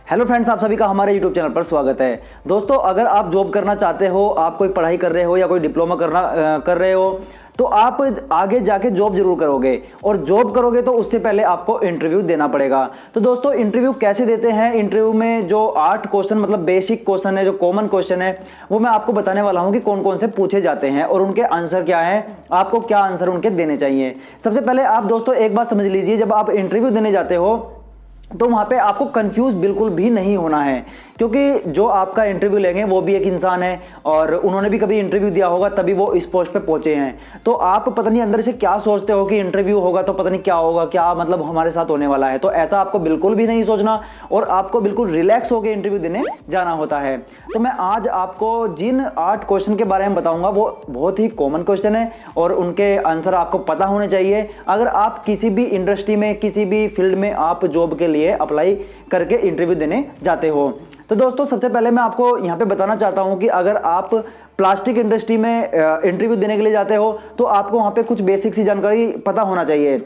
Hello friends, आप सभी का हमारे यूट्यूब चैनल पर स्वागत है। दोस्तों, अगर आप जॉब करना चाहते हो, आप कोई पढ़ाई कर रहे हो या कोई डिप्लोमा कर रहे हो, तो आप आगे जाके जॉब जरूर करोगे और जॉब करोगे तो उससे पहले आपको इंटरव्यू देना पड़ेगा। तो दोस्तों, इंटरव्यू कैसे देते हैं, इंटरव्यू में जो 8 क्वेश्चन मतलब बेसिक क्वेश्चन है, जो कॉमन क्वेश्चन है, वो मैं आपको बताने वाला हूं कि कौन कौन से पूछे जाते हैं और उनके आंसर क्या है, आपको क्या आंसर उनके देने चाहिए। सबसे पहले आप दोस्तों एक बात समझ लीजिए, जब आप इंटरव्यू देने जाते हो तो वहां पे आपको कंफ्यूज बिल्कुल भी नहीं होना है, क्योंकि जो आपका इंटरव्यू लेंगे वो भी एक इंसान है और उन्होंने भी कभी इंटरव्यू दिया होगा, तभी वो इस पोस्ट पे पहुंचे हैं। तो आप पता नहीं अंदर से क्या सोचते हो कि इंटरव्यू होगा तो पता नहीं क्या होगा, क्या मतलब हमारे साथ होने वाला है। तो ऐसा आपको बिल्कुल भी नहीं सोचना और आपको बिल्कुल रिलैक्स होकर इंटरव्यू देने जाना होता है। तो मैं आज आपको जिन 8 क्वेश्चन के बारे में बताऊंगा वो बहुत ही कॉमन क्वेश्चन है और उनके आंसर आपको पता होने चाहिए अगर आप किसी भी इंडस्ट्री में, किसी भी फील्ड में आप जॉब के लिए अप्लाई करके इंटरव्यू देने जाते हो। तो दोस्तों, सबसे पहले मैं आपको यहां पे बताना चाहता हूं कि अगर आप प्लास्टिक इंडस्ट्री में इंटरव्यू देने के लिए जाते हो तो आपको वहां पे कुछ बेसिक सी जानकारी पता होना चाहिए।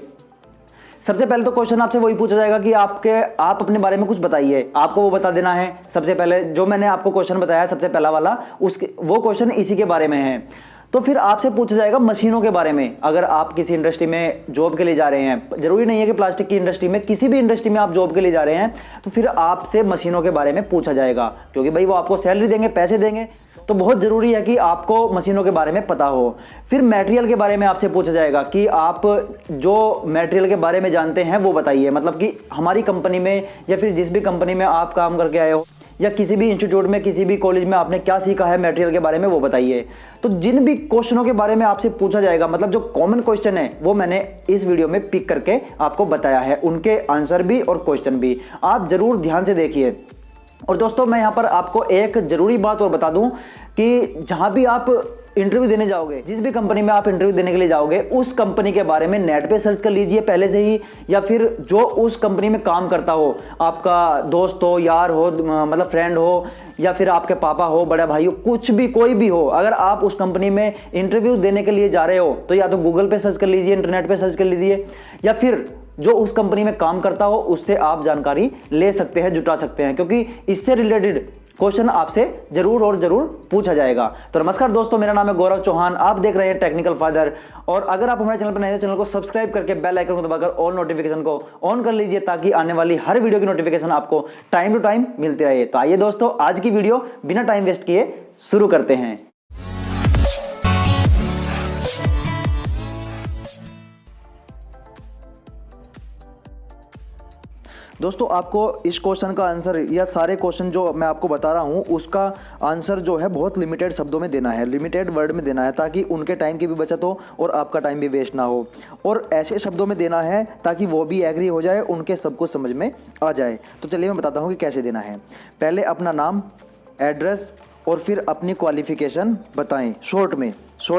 सबसे पहले तो क्वेश्चन आपसे वही पूछा जाएगा कि आप अपने बारे में कुछ बताइए, आपको वो बता देना है। सबसे पहले जो मैंने आपको क्वेश्चन बताया सबसे पहला वाला, वो क्वेश्चन इसी के बारे में है। तो फिर आपसे पूछा जाएगा मशीनों के बारे में। अगर आप किसी इंडस्ट्री में जॉब के लिए जा रहे हैं, जरूरी नहीं है कि प्लास्टिक की इंडस्ट्री में, किसी भी इंडस्ट्री में आप जॉब के लिए जा रहे हैं, तो फिर आपसे मशीनों के बारे में पूछा जाएगा, क्योंकि भाई वो आपको सैलरी देंगे, पैसे देंगे, तो बहुत जरूरी है कि आपको मशीनों के बारे में पता हो। फिर मटेरियल के बारे में आपसे पूछा जाएगा कि आप जो मटेरियल के बारे में जानते हैं वो बताइए, मतलब कि हमारी कंपनी में या फिर जिस भी कंपनी में आप काम करके आए हो या किसी भी इंस्टीट्यूट में, किसी भी कॉलेज में आपने क्या सीखा है मटेरियल के बारे में, वो बताइए। तो जिन भी क्वेश्चनों के बारे में आपसे पूछा जाएगा, मतलब जो कॉमन क्वेश्चन है, वो मैंने इस वीडियो में पिक करके आपको बताया है, उनके आंसर भी और क्वेश्चन भी आप जरूर ध्यान से देखिए। और दोस्तों, मैं यहां पर आपको एक जरूरी बात और बता दूं कि जहां भी आप इंटरव्यू देने जाओगे, जिस भी कंपनी में आप इंटरव्यू देने के लिए जाओगे, उस कंपनी के बारे में नेट पे सर्च कर लीजिए पहले से ही, या फिर जो उस कंपनी में काम करता हो, आपका दोस्त हो, यार हो, मतलब फ्रेंड हो, या फिर आपके पापा हो, बड़ा भाई हो, कुछ भी, कोई भी हो, अगर आप उस कंपनी में इंटरव्यू देने के लिए जा रहे हो तो या तो गूगल पे सर्च कर लीजिए, इंटरनेट पे सर्च कर लीजिए, या फिर जो उस कंपनी में काम करता हो उससे आप जानकारी ले सकते हैं, जुटा सकते हैं, क्योंकि इससे रिलेटेड क्वेश्चन आपसे जरूर और जरूर पूछा जाएगा। तो नमस्कार दोस्तों, मेरा नाम है गौरव चौहान, आप देख रहे हैं टेक्निकल फादर। और अगर आप हमारे चैनल पर नए हैं, चैनल को सब्सक्राइब करके बेल आइकन को दबाकर ऑल नोटिफिकेशन को ऑन कर लीजिए, ताकि आने वाली हर वीडियो की नोटिफिकेशन आपको टाइम टू टाइम मिलती रहे। तो आइए दोस्तों, आज की वीडियो बिना टाइम वेस्ट किए शुरू करते हैं। दोस्तों, आपको इस क्वेश्चन का आंसर या सारे क्वेश्चन जो मैं आपको बता रहा हूँ उसका आंसर जो है बहुत लिमिटेड शब्दों में देना है, लिमिटेड वर्ड में देना है, ताकि उनके टाइम की भी बचत हो और आपका टाइम भी वेस्ट ना हो। और ऐसे शब्दों में देना है ताकि वो भी एग्री हो जाए, उनके सब कुछ समझ में आ जाए। तो चलिए मैं बताता हूँ कि कैसे देना है। पहले अपना नाम, एड्रेस और फिर अपनी क्वालिफिकेशन बताएँ, शॉर्ट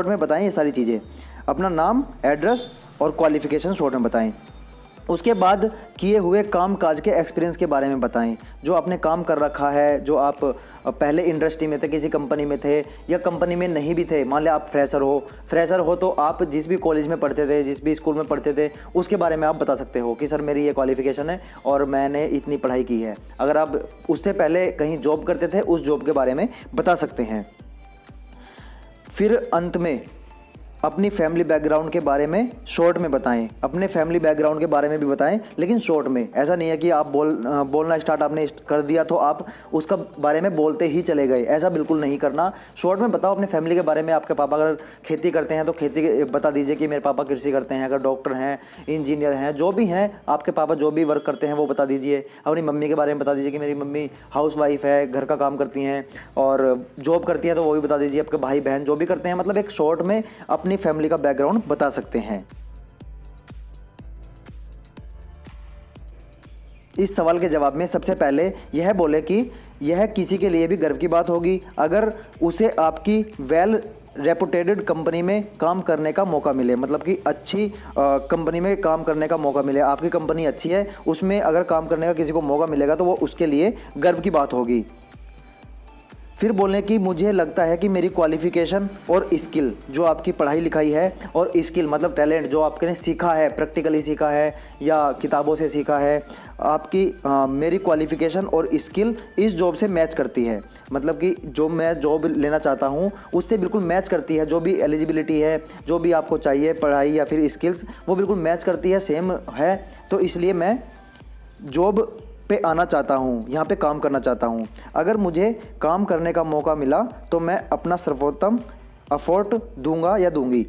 में बताएँ ये सारी चीज़ें। अपना नाम, एड्रेस और क्वालिफिकेशन शॉर्ट में बताएँ। उसके बाद किए हुए काम काज के एक्सपीरियंस के बारे में बताएं, जो आपने काम कर रखा है, जो आप पहले इंडस्ट्री में थे, किसी कंपनी में थे या कंपनी में नहीं भी थे। मान लिया आप फ्रेशर हो तो आप जिस भी कॉलेज में पढ़ते थे, जिस भी स्कूल में पढ़ते थे, उसके बारे में आप बता सकते हो कि सर मेरी ये क्वालिफिकेशन है और मैंने इतनी पढ़ाई की है। अगर आप उससे पहले कहीं जॉब करते थे, उस जॉब के बारे में बता सकते हैं। फिर अंत में अपनी फैमिली बैकग्राउंड के बारे में शॉर्ट में बताएं। अपने फैमिली बैकग्राउंड के बारे में भी बताएं, लेकिन शॉर्ट में। ऐसा नहीं है कि आप बोलना स्टार्ट आपने कर दिया तो आप उसका बारे में बोलते ही चले गए, ऐसा बिल्कुल नहीं करना। शॉर्ट में बताओ अपने फैमिली के बारे में। आपके पापा अगर खेती करते हैं तो खेती बता दीजिए कि मेरे पापा कृषि करते हैं। अगर डॉक्टर हैं, इंजीनियर हैं, जो भी हैं आपके पापा, जो भी वर्क करते हैं वो बता दीजिए। अपनी मम्मी के बारे में बता दीजिए कि मेरी मम्मी हाउस वाइफ है, घर का काम करती हैं और जॉब करती हैं, तो वो भी बता दीजिए। आपके भाई बहन जो भी करते हैं, मतलब एक शॉर्ट में अपनी फैमिली का बैकग्राउंड बता सकते हैं। इस सवाल के जवाब में सबसे पहले यह बोले कि यह किसी के लिए भी गर्व की बात होगी अगर उसे आपकी वेल रेपुटेटेड कंपनी में काम करने का मौका मिले, मतलब कि अच्छी कंपनी में काम करने का मौका मिले। आपकी कंपनी अच्छी है, उसमें अगर काम करने का किसी को मौका मिलेगा तो वो उसके लिए गर्व की बात होगी। फिर बोलें कि मुझे लगता है कि मेरी क्वालिफ़िकेशन और स्किल, जो आपकी पढ़ाई लिखाई है, और स्किल मतलब टैलेंट जो आपने सीखा है, प्रैक्टिकली सीखा है या किताबों से सीखा है, आपकी मेरी क्वालिफ़िकेशन और स्किल इस जॉब से मैच करती है। मतलब कि जो मैं जॉब लेना चाहता हूँ उससे बिल्कुल मैच करती है, जो भी एलिजिबिलिटी है, जो भी आपको चाहिए पढ़ाई या फिर स्किल्स, वो बिल्कुल मैच करती है, सेम है। तो इसलिए मैं जॉब पे आना चाहता हूँ, यहाँ पे काम करना चाहता हूँ। अगर मुझे काम करने का मौका मिला तो मैं अपना सर्वोत्तम एफर्ट दूंगा या दूंगी।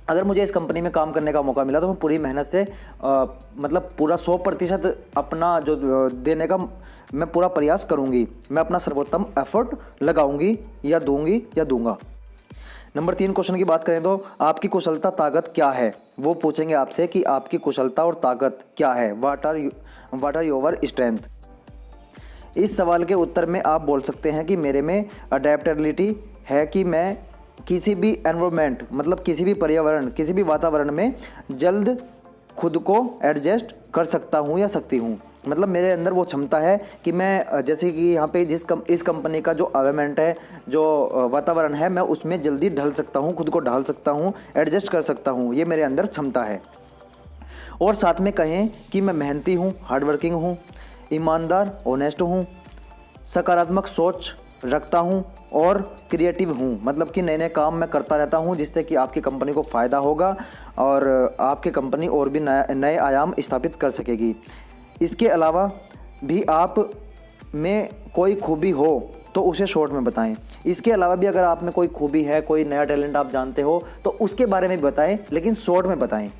अगर मुझे इस कंपनी में काम करने का मौका मिला तो मैं पूरी मेहनत से मतलब पूरा 100% अपना जो देने का मैं पूरा प्रयास करूँगी। मैं अपना सर्वोत्तम एफर्ट लगाऊंगी या दूंगी या दूंगा। नंबर 3 क्वेश्चन की बात करें तो आपकी कुशलता ताकत क्या है। वो पूछेंगे आपसे कि आपकी कुशलता और ताकत क्या है, व्हाट आर योर स्ट्रेंथ। इस सवाल के उत्तर में आप बोल सकते हैं कि मेरे में अडेप्टेबिलिटी है, कि मैं किसी भी एनवायरनमेंट मतलब किसी भी पर्यावरण, किसी भी वातावरण में जल्द खुद को एडजस्ट कर सकता हूँ या सकती हूँ। मतलब मेरे अंदर वो क्षमता है कि मैं जैसे कि यहाँ पे इस कंपनी का जो एनवायरनमेंट है, जो वातावरण है, मैं उसमें जल्दी ढल सकता हूँ, खुद को ढाल सकता हूँ, एडजस्ट कर सकता हूँ। ये मेरे अंदर क्षमता है। और साथ में कहें कि मैं मेहनती हूँ, हार्डवर्किंग हूँ, ईमानदार, ऑनेस्ट हूँ, सकारात्मक सोच रखता हूँ और क्रिएटिव हूँ। मतलब कि नए नए काम मैं करता रहता हूँ जिससे कि आपकी कंपनी को फ़ायदा होगा और आपकी कंपनी और भी नए आयाम स्थापित कर सकेगी। इसके अलावा भी आप में कोई खूबी हो तो उसे शॉर्ट में बताएं। इसके अलावा भी अगर आप में कोई खूबी है, कोई नया टैलेंट आप जानते हो तो उसके बारे में भी बताएं, लेकिन शॉर्ट में बताएं।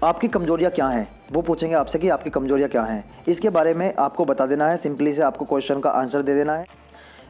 आपकी कमजोरियां क्या हैं, वो पूछेंगे आपसे कि आपकी कमजोरियां क्या हैं। इसके बारे में आपको बता देना है, सिंपली से आपको क्वेश्चन का आंसर दे देना है।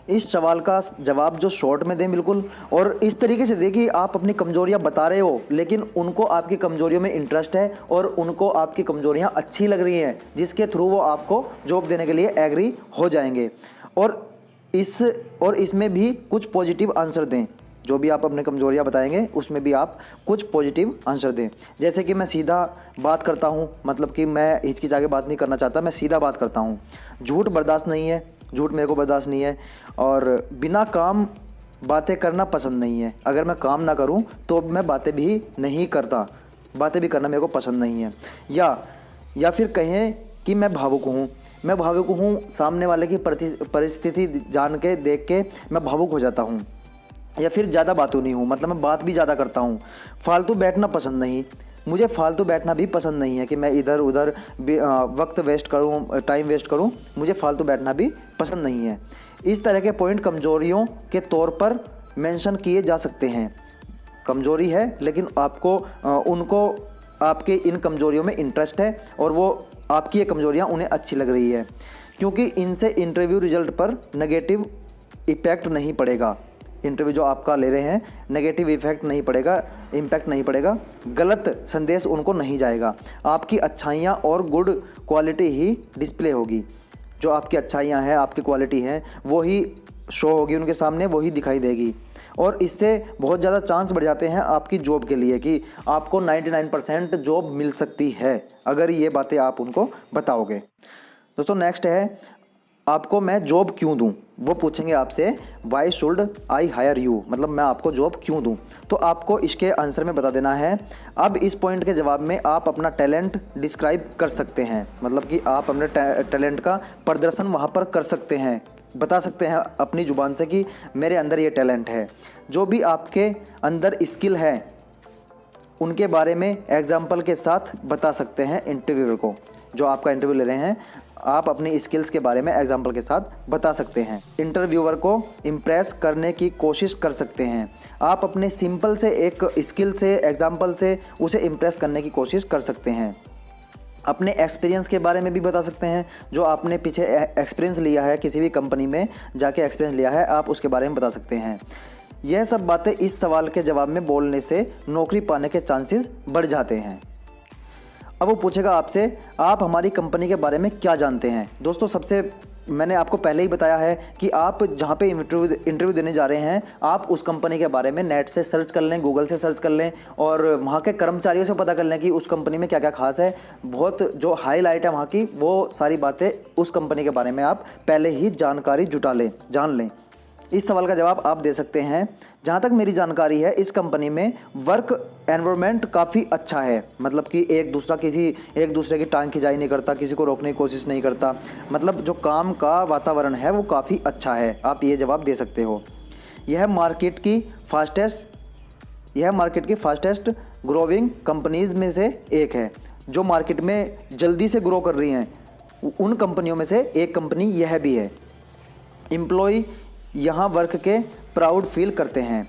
इस सवाल का जवाब जो शॉर्ट में दें बिल्कुल, और इस तरीके से दें कि आप अपनी कमजोरियां बता रहे हो लेकिन उनको आपकी कमजोरियों में इंटरेस्ट है और उनको आपकी कमजोरियां अच्छी लग रही हैं, जिसके थ्रू वो आपको जॉब देने के लिए एग्री हो जाएंगे। और इसमें भी कुछ पॉजिटिव आंसर दें। जो भी आप अपने कमजोरियां बताएंगे उसमें भी आप कुछ पॉजिटिव आंसर दें। जैसे कि मैं सीधा बात करता हूं, मतलब कि मैं हिचकिचा के बात नहीं करना चाहता, मैं सीधा बात करता हूं। झूठ बर्दाश्त नहीं है, झूठ मेरे को बर्दाश्त नहीं है। और बिना काम बातें करना पसंद नहीं है। अगर मैं काम ना करूं तो मैं बातें भी नहीं करता, बातें भी करना मेरे को पसंद नहीं है। या फिर कहें कि मैं भावुक हूँ। मैं भावुक हूँ, सामने वाले की परिस्थिति जान के, देख के मैं भावुक हो जाता हूँ। या फिर ज़्यादा बातूं नहीं हूँ, मतलब मैं बात भी ज़्यादा करता हूँ। फालतू बैठना पसंद नहीं, मुझे फालतू बैठना भी पसंद नहीं है कि मैं इधर उधर वक्त वेस्ट करूँ, टाइम वेस्ट करूँ। मुझे फालतू बैठना भी पसंद नहीं है। इस तरह के पॉइंट कमजोरियों के तौर पर मेंशन किए जा सकते हैं। कमजोरी है लेकिन आपको उनको आपके इन कमजोरियों में इंटरेस्ट है और वो आपकी ये कमजोरियाँ उन्हें अच्छी लग रही है, क्योंकि इनसे इंटरव्यू रिजल्ट पर नेगेटिव इफेक्ट नहीं पड़ेगा। इंटरव्यू जो आपका ले रहे हैं नेगेटिव इफेक्ट नहीं पड़ेगा, इम्पैक्ट नहीं पड़ेगा, गलत संदेश उनको नहीं जाएगा। आपकी अच्छाइयाँ और गुड क्वालिटी ही डिस्प्ले होगी। जो आपकी अच्छाइयाँ हैं, आपकी क्वालिटी हैं, वो ही शो होगी उनके सामने, वो ही दिखाई देगी। और इससे बहुत ज़्यादा चांस बढ़ जाते हैं आपकी जॉब के लिए कि आपको 99% जॉब मिल सकती है अगर ये बातें आप उनको बताओगे। दोस्तों नेक्स्ट है, आपको मैं जॉब क्यों दूं। वो पूछेंगे आपसे why should I hire you, मतलब मैं आपको जॉब क्यों दूं। तो आपको इसके आंसर में बता देना है। अब इस पॉइंट के जवाब में आप अपना टैलेंट डिस्क्राइब कर सकते हैं, मतलब कि आप अपने टैलेंट का प्रदर्शन वहाँ पर कर सकते हैं, बता सकते हैं अपनी ज़ुबान से कि मेरे अंदर ये टैलेंट है। जो भी आपके अंदर स्किल है उनके बारे में एग्जाम्पल के साथ बता सकते हैं इंटरव्यूअर को। जो आपका इंटरव्यू ले रहे हैं, आप अपनी स्किल्स के बारे में एग्जाम्पल के साथ बता सकते हैं। इंटरव्यूअर को इम्प्रेस करने की कोशिश कर सकते हैं। आप अपने सिंपल से एक स्किल से, एग्जाम्पल से उसे इम्प्रेस करने की कोशिश कर सकते हैं। अपने एक्सपीरियंस के बारे में भी बता सकते हैं। जो आपने पीछे एक्सपीरियंस लिया है, किसी भी कंपनी में जाके एक्सपीरियंस लिया है, आप उसके बारे में बता सकते हैं। यह सब बातें इस सवाल के जवाब में बोलने से नौकरी पाने के चांसेस बढ़ जाते हैं। अब वो पूछेगा आपसे, आप हमारी कंपनी के बारे में क्या जानते हैं। दोस्तों सबसे मैंने आपको पहले ही बताया है कि आप जहाँ पे इंटरव्यू देने जा रहे हैं, आप उस कंपनी के बारे में नेट से सर्च कर लें, गूगल से सर्च कर लें और वहाँ के कर्मचारियों से पता कर लें कि उस कंपनी में क्या क्या खास है। बहुत जो हाईलाइट है वहाँ की, वो सारी बातें उस कंपनी के बारे में आप पहले ही जानकारी जुटा लें, जान लें। इस सवाल का जवाब आप दे सकते हैं। जहाँ तक मेरी जानकारी है, इस कंपनी में वर्क एनवायरनमेंट काफ़ी अच्छा है, मतलब कि एक दूसरे की टांग खिंचाई नहीं करता, किसी को रोकने की कोशिश नहीं करता, मतलब जो काम का वातावरण है वो काफ़ी अच्छा है। आप ये जवाब दे सकते हो। यह मार्केट की फास्टेस्ट ग्रोविंग कंपनीज़ में से एक है, जो मार्केट में जल्दी से ग्रो कर रही हैं उन कंपनियों में से एक कंपनी यह भी है। एम्प्लॉय यहाँ वर्क के प्राउड फील करते हैं,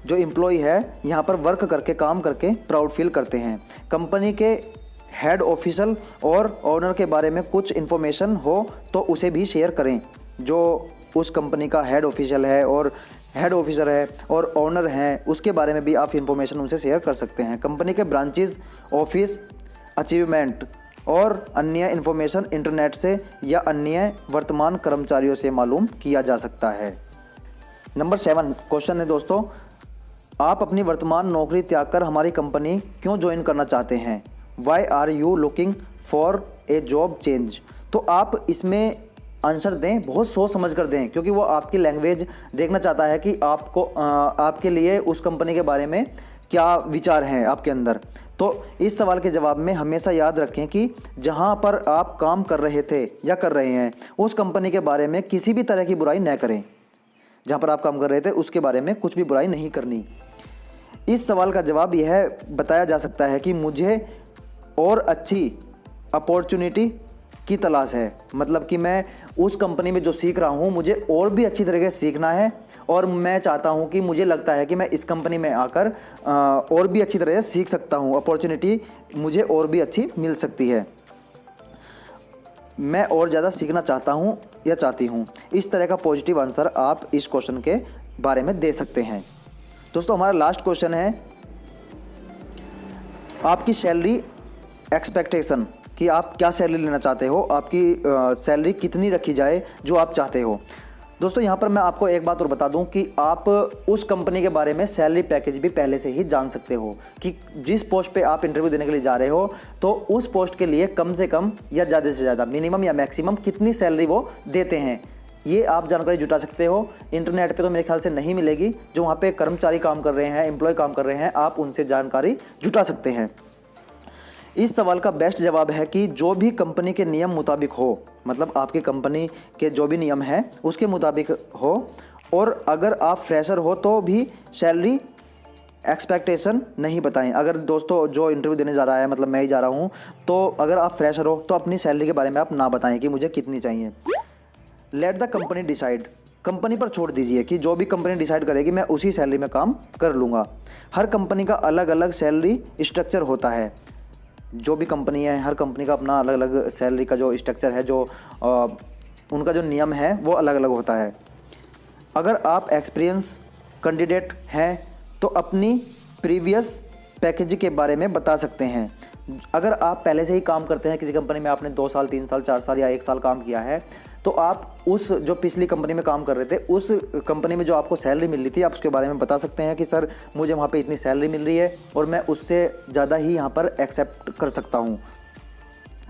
जो एम्प्लॉय है यहाँ पर वर्क करके, काम करके प्राउड फील करते हैं। कंपनी के हेड ऑफिसर और ओनर के बारे में कुछ इन्फॉर्मेशन हो तो उसे भी शेयर करें। जो उस कंपनी का हेड ऑफिसर है और ओनर हैं, उसके बारे में भी आप इंफॉर्मेशन उनसे शेयर कर सकते हैं। कंपनी के ब्रांचेस, ऑफिस, अचीवमेंट और अन्य इन्फॉर्मेशन इंटरनेट से या अन्य वर्तमान कर्मचारियों से मालूम किया जा सकता है। नंबर 7 क्वेश्चन है दोस्तों, आप अपनी वर्तमान नौकरी त्याग कर हमारी कंपनी क्यों ज्वाइन करना चाहते हैं? Why are you looking for a job change? तो आप इसमें आंसर दें, बहुत सोच समझ कर दें, क्योंकि वो आपकी लैंग्वेज देखना चाहता है कि आपके लिए उस कंपनी के बारे में क्या विचार हैं आपके अंदर। तो इस सवाल के जवाब में हमेशा याद रखें कि जहां पर आप काम कर रहे थे या कर रहे हैं, उस कंपनी के बारे में किसी भी तरह की बुराई न करें। जहां पर आप काम कर रहे थे उसके बारे में कुछ भी बुराई नहीं करनी। इस सवाल का जवाब यह बताया जा सकता है कि मुझे और अच्छी अपॉर्चुनिटी की तलाश है, मतलब कि मैं उस कंपनी में जो सीख रहा हूँ मुझे और भी अच्छी तरीके से सीखना है, और मैं चाहता हूँ कि मुझे लगता है कि मैं इस कंपनी में आकर और भी अच्छी तरह से सीख सकता हूँ, अपॉर्चुनिटी मुझे और भी अच्छी मिल सकती है, मैं और ज़्यादा सीखना चाहता हूँ या चाहती हूँ। इस तरह का पॉजिटिव आंसर आप इस क्वेश्चन के बारे में दे सकते हैं। दोस्तों हमारा लास्ट क्वेश्चन है, आपकी सैलरी एक्सपेक्टेशन, कि आप क्या सैलरी लेना चाहते हो, आपकी सैलरी कितनी रखी जाए जो आप चाहते हो। दोस्तों यहाँ पर मैं आपको एक बात और बता दूं कि आप उस कंपनी के बारे में सैलरी पैकेज भी पहले से ही जान सकते हो कि जिस पोस्ट पे आप इंटरव्यू देने के लिए जा रहे हो, तो उस पोस्ट के लिए कम से कम या ज़्यादा से ज़्यादा, मिनिमम या मैक्सिमम कितनी सैलरी वो देते हैं, ये आप जानकारी जुटा सकते हो। इंटरनेट पे तो मेरे ख्याल से नहीं मिलेगी, जो वहाँ पे कर्मचारी काम कर रहे हैं, एम्प्लॉय काम कर रहे हैं, आप उनसे जानकारी जुटा सकते हैं। इस सवाल का बेस्ट जवाब है कि जो भी कंपनी के नियम मुताबिक हो, मतलब आपकी कंपनी के जो भी नियम हैं उसके मुताबिक हो, और अगर आप फ्रेशर हो तो भी सैलरी एक्सपेक्टेशन नहीं बताएं। अगर दोस्तों जो इंटरव्यू देने जा रहा है, मतलब मैं ही जा रहा हूं, तो अगर आप फ्रेशर हो तो अपनी सैलरी के बारे में आप ना बताएं कि मुझे कितनी चाहिए। Let the company decide, company पर छोड़ दीजिए कि जो भी कंपनी डिसाइड करेगी मैं उसी सैलरी में काम कर लूँगा। हर कंपनी का अलग अलग सैलरी स्ट्रक्चर होता है, जो भी कंपनी है हर कंपनी का अपना अलग अलग सैलरी का जो स्ट्रक्चर है, जो उनका जो नियम है वो अलग अलग होता है। अगर आप एक्सपीरियंस कैंडिडेट हैं तो अपनी प्रीवियस पैकेज के बारे में बता सकते हैं। अगर आप पहले से ही काम करते हैं किसी कंपनी में, आपने 2 साल 3 साल 4 साल या 1 साल काम किया है, तो आप उस जो पिछली कंपनी में काम कर रहे थे, उस कंपनी में जो आपको सैलरी मिल रही थी, आप उसके बारे में बता सकते हैं कि सर मुझे वहाँ पे इतनी सैलरी मिल रही है और मैं उससे ज़्यादा ही यहाँ पर एक्सेप्ट कर सकता हूँ,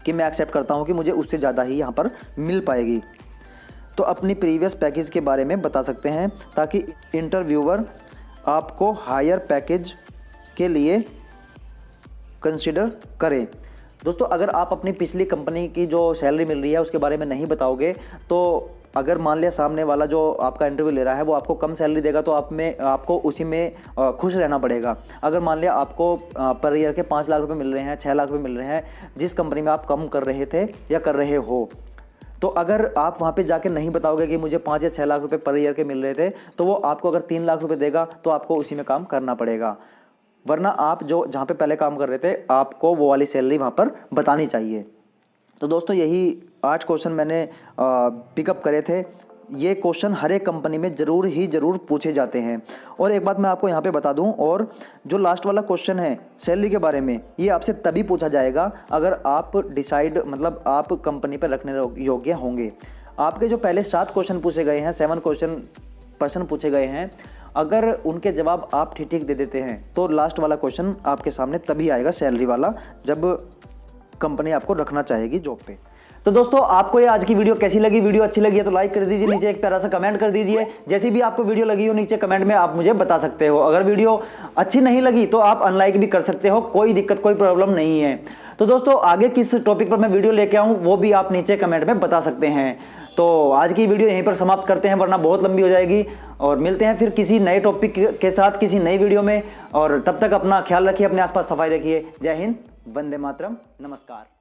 कि मैं एक्सेप्ट करता हूँ कि मुझे उससे ज़्यादा ही यहाँ पर मिल पाएगी। तो अपनी प्रीवियस पैकेज के बारे में बता सकते हैं ताकि इंटरव्यूअर आपको हायर पैकेज के लिए कंसिडर करें। दोस्तों अगर आप अपनी पिछली कंपनी की जो सैलरी मिल रही है उसके बारे में नहीं बताओगे, तो अगर मान लिया सामने वाला जो आपका इंटरव्यू ले रहा है वो आपको कम सैलरी देगा, तो आपको उसी में खुश रहना पड़ेगा। अगर मान लिया आपको पर ईयर के 5 लाख रुपए मिल रहे हैं, 6 लाख रुपए मिल रहे हैं, जिस कंपनी में आप कम कर रहे थे या कर रहे हो, तो अगर आप वहाँ पे जाके नहीं बताओगे कि मुझे 5 या 6 लाख रुपए पर ईयर के मिल रहे थे, तो वो आपको अगर 3 लाख रुपए देगा तो आपको उसी में काम करना पड़ेगा। वरना आप जो जहाँ पे पहले काम कर रहे थे आपको वो वाली सैलरी वहाँ पर बतानी चाहिए। तो दोस्तों यही 8 क्वेश्चन मैंने पिकअप करे थे। ये क्वेश्चन हर एक कंपनी में ज़रूर पूछे जाते हैं। और एक बात मैं आपको यहाँ पे बता दूँ, और जो लास्ट वाला क्वेश्चन है सैलरी के बारे में, ये आपसे तभी पूछा जाएगा अगर आप डिसाइड, मतलब आप कंपनी पर रखने योग्य होंगे। आपके जो पहले 7 क्वेश्चन पूछे गए हैं, 7 प्रश्न पूछे गए हैं, अगर उनके जवाब आप ठीक दे देते हैं तो लास्ट वाला क्वेश्चन आपके सामने तभी आएगा, सैलरी वाला, जब कंपनी आपको रखना चाहेगी जॉब पे। तो दोस्तों आपको ये आज की वीडियो कैसी लगी? वीडियो अच्छी लगी है तो लाइक कर दीजिए, नीचे एक प्यारा सा कमेंट कर दीजिए। जैसी भी आपको वीडियो लगी हो नीचे कमेंट में आप मुझे बता सकते हो। अगर वीडियो अच्छी नहीं लगी तो आप अनलाइक भी कर सकते हो, कोई दिक्कत कोई प्रॉब्लम नहीं है। तो दोस्तों आगे किस टॉपिक पर मैं वीडियो लेके आऊँ वो भी आप नीचे कमेंट में बता सकते हैं। तो आज की वीडियो यहीं पर समाप्त करते हैं, वरना बहुत लंबी हो जाएगी। और मिलते हैं फिर किसी नए टॉपिक के साथ किसी नई वीडियो में। और तब तक अपना ख्याल रखिए, अपने आसपास सफाई रखिए। जय हिंद, वंदे मातरम, नमस्कार।